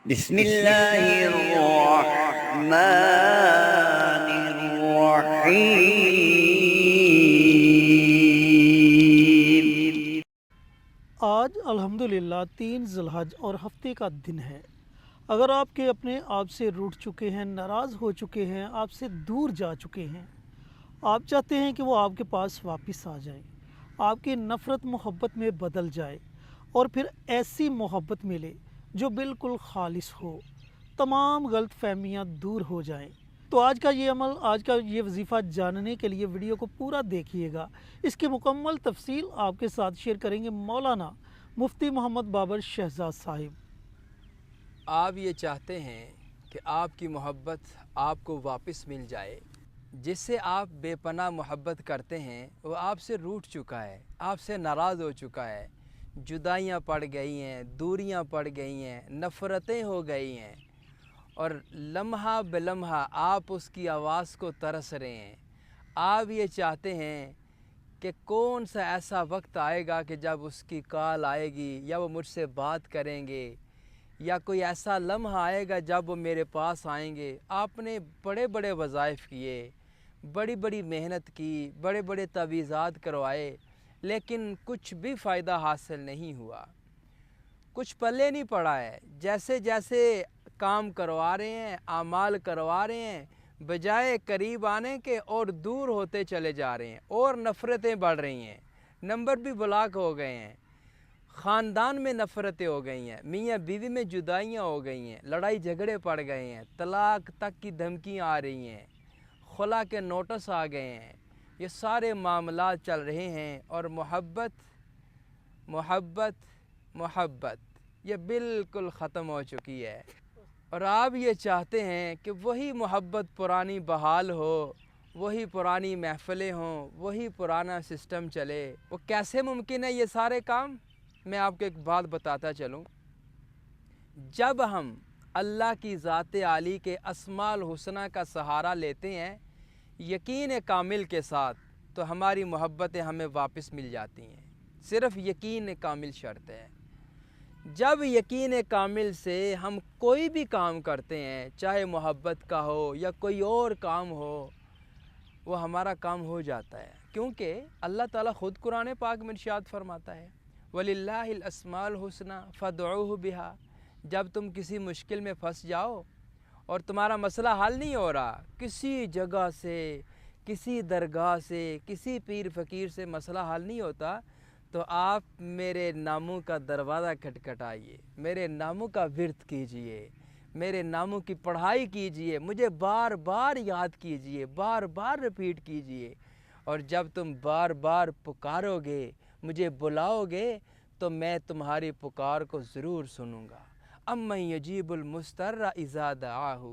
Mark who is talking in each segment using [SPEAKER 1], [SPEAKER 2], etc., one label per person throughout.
[SPEAKER 1] بسم اللہ الرحمن الرحیم۔
[SPEAKER 2] آج الحمدللہ 3 ذی الحج اور ہفتے کا دن ہے۔ اگر آپ کے اپنے آپ سے روٹھ چکے ہیں، ناراض ہو چکے ہیں، آپ سے دور جا چکے ہیں، آپ چاہتے ہیں کہ وہ آپ کے پاس واپس آ جائیں، آپ کی نفرت محبت میں بدل جائے اور پھر ایسی محبت ملے جو بالکل خالص ہو، تمام غلط فہمیاں دور ہو جائیں، تو آج کا یہ عمل، آج کا یہ وظیفہ جاننے کے لیے ویڈیو کو پورا دیکھیے گا۔ اس کی مکمل تفصیل آپ کے ساتھ شیئر کریں گے مولانا مفتی محمد بابر شہزاد صاحب۔
[SPEAKER 3] آپ یہ چاہتے ہیں کہ آپ کی محبت آپ کو واپس مل جائے، جس سے آپ بے پناہ محبت کرتے ہیں وہ آپ سے روٹھ چکا ہے، آپ سے ناراض ہو چکا ہے، جدائیاں پڑ گئی ہیں، دوریاں پڑ گئی ہیں، نفرتیں ہو گئی ہیں، اور لمحہ بلمحہ آپ اس کی آواز کو ترس رہے ہیں۔ آپ یہ چاہتے ہیں کہ کون سا ایسا وقت آئے گا کہ جب اس کی کال آئے گی یا وہ مجھ سے بات کریں گے، یا کوئی ایسا لمحہ آئے گا جب وہ میرے پاس آئیں گے۔ آپ نے بڑے بڑے وظائف کیے، بڑی بڑی محنت کی، بڑے بڑے تعویذات کروائے، لیکن کچھ بھی فائدہ حاصل نہیں ہوا، کچھ پلے نہیں پڑا ہے۔ جیسے جیسے کام کروا رہے ہیں، اعمال کروا رہے ہیں، بجائے قریب آنے کے اور دور ہوتے چلے جا رہے ہیں، اور نفرتیں بڑھ رہی ہیں، نمبر بھی بلاک ہو گئے ہیں، خاندان میں نفرتیں ہو گئی ہیں، میاں بیوی میں جدائیاں ہو گئی ہیں، لڑائی جھگڑے پڑ گئے ہیں، طلاق تک کی دھمکیاں آ رہی ہیں، خلا کے نوٹس آ گئے ہیں، یہ سارے معاملات چل رہے ہیں، اور محبت محبت محبت یہ بالکل ختم ہو چکی ہے۔ اور آپ یہ چاہتے ہیں کہ وہی محبت پرانی بحال ہو، وہی پرانی محفلیں ہوں، وہی پرانا سسٹم چلے۔ وہ کیسے ممکن ہے یہ سارے کام؟ میں آپ کو ایک بات بتاتا چلوں۔ جب ہم اللہ کی ذات عالی کے اسماء الحسنہ کا سہارا لیتے ہیں یقین کامل کے ساتھ، تو ہماری محبتیں ہمیں واپس مل جاتی ہیں۔ صرف یقین کامل شرط ہے۔ جب یقین کامل سے ہم کوئی بھی کام کرتے ہیں، چاہے محبت کا ہو یا کوئی اور کام ہو، وہ ہمارا کام ہو جاتا ہے، کیونکہ اللہ تعالیٰ خود قرآن پاک میں ارشاد فرماتا ہے وَلِلَّهِ الْأَسْمَاءُ الْحُسْنَىٰ فَادْعُوهُ بِهَا۔ جب تم کسی مشکل میں پھنس جاؤ اور تمہارا مسئلہ حل نہیں ہو رہا، کسی جگہ سے، کسی درگاہ سے، کسی پیر فقیر سے مسئلہ حل نہیں ہوتا، تو آپ میرے ناموں کا دروازہ کھٹکھٹائیے، میرے ناموں کا ورد کیجئے، میرے ناموں کی پڑھائی کیجئے، مجھے بار بار یاد کیجئے، بار بار ریپیٹ کیجئے، اور جب تم بار بار پکارو گے، مجھے بلاؤ گے، تو میں تمہاری پکار کو ضرور سنوں گا۔ اَمَّن یجیب المضطر اذا دعاہ۔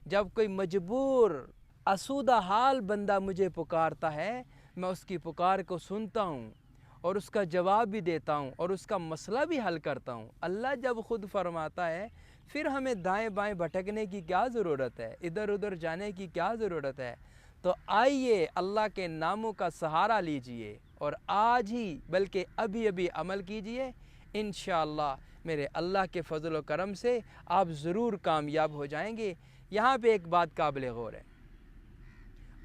[SPEAKER 3] جب کوئی مجبور آسودہ حال بندہ مجھے پکارتا ہے، میں اس کی پکار کو سنتا ہوں اور اس کا جواب بھی دیتا ہوں اور اس کا مسئلہ بھی حل کرتا ہوں۔ اللہ جب خود فرماتا ہے، پھر ہمیں دائیں بائیں بھٹکنے کی کیا ضرورت ہے، ادھر ادھر جانے کی کیا ضرورت ہے؟ تو آئیے اللہ کے ناموں کا سہارا لیجئے اور آج ہی بلکہ ابھی ابھی عمل کیجئے۔ انشاءاللہ میرے اللہ کے فضل و کرم سے آپ ضرور کامیاب ہو جائیں گے۔ یہاں پہ ایک بات قابل غور ہے،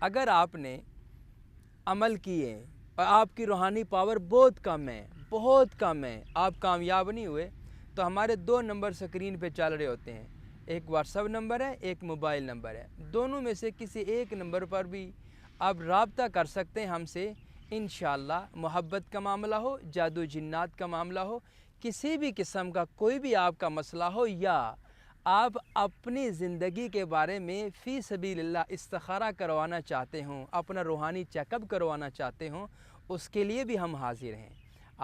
[SPEAKER 3] اگر آپ نے عمل کیے اور آپ کی روحانی پاور بہت کم ہے، بہت کم ہے، آپ کامیاب نہیں ہوئے، تو ہمارے 2 نمبر سکرین پہ چل رہے ہوتے ہیں، ایک واٹس ایپ نمبر ہے، ایک موبائل نمبر ہے، دونوں میں سے کسی ایک نمبر پر بھی آپ رابطہ کر سکتے ہیں ہم سے۔ انشاءاللہ محبت کا معاملہ ہو، جادو جنات کا معاملہ ہو، کسی بھی قسم کا کوئی بھی آپ کا مسئلہ ہو، یا آپ اپنی زندگی کے بارے میں فی سبیل اللہ استخارہ کروانا چاہتے ہوں، اپنا روحانی چیک اپ کروانا چاہتے ہوں، اس کے لیے بھی ہم حاضر ہیں۔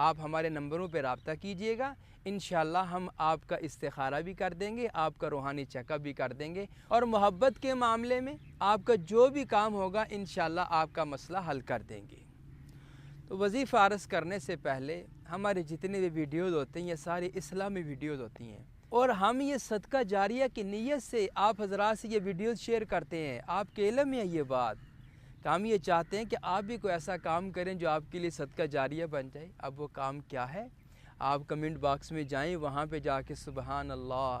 [SPEAKER 3] آپ ہمارے نمبروں پہ رابطہ کیجئے گا، انشاءاللہ ہم آپ کا استخارہ بھی کر دیں گے، آپ کا روحانی چیک اپ بھی کر دیں گے، اور محبت کے معاملے میں آپ کا جو بھی کام ہوگا انشاءاللہ آپ کا مسئلہ حل کر دیں گے۔ تو وظیفہ عرض کرنے سے پہلے ہمارے جتنے بھی ویڈیوز ہوتے ہیں یہ ساری اسلامی ویڈیوز ہوتی ہیں، اور ہم یہ صدقہ جاریہ کی نیت سے آپ حضرات سے یہ ویڈیوز شیئر کرتے ہیں۔ آپ کے علم میں ہے یہ بات کہ ہم یہ چاہتے ہیں کہ آپ بھی کوئی ایسا کام کریں جو آپ کے لیے صدقہ جاریہ بن جائے۔ اب وہ کام کیا ہے؟ آپ کمنٹ باکس میں جائیں، وہاں پہ جا کے سبحان اللہ،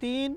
[SPEAKER 2] 3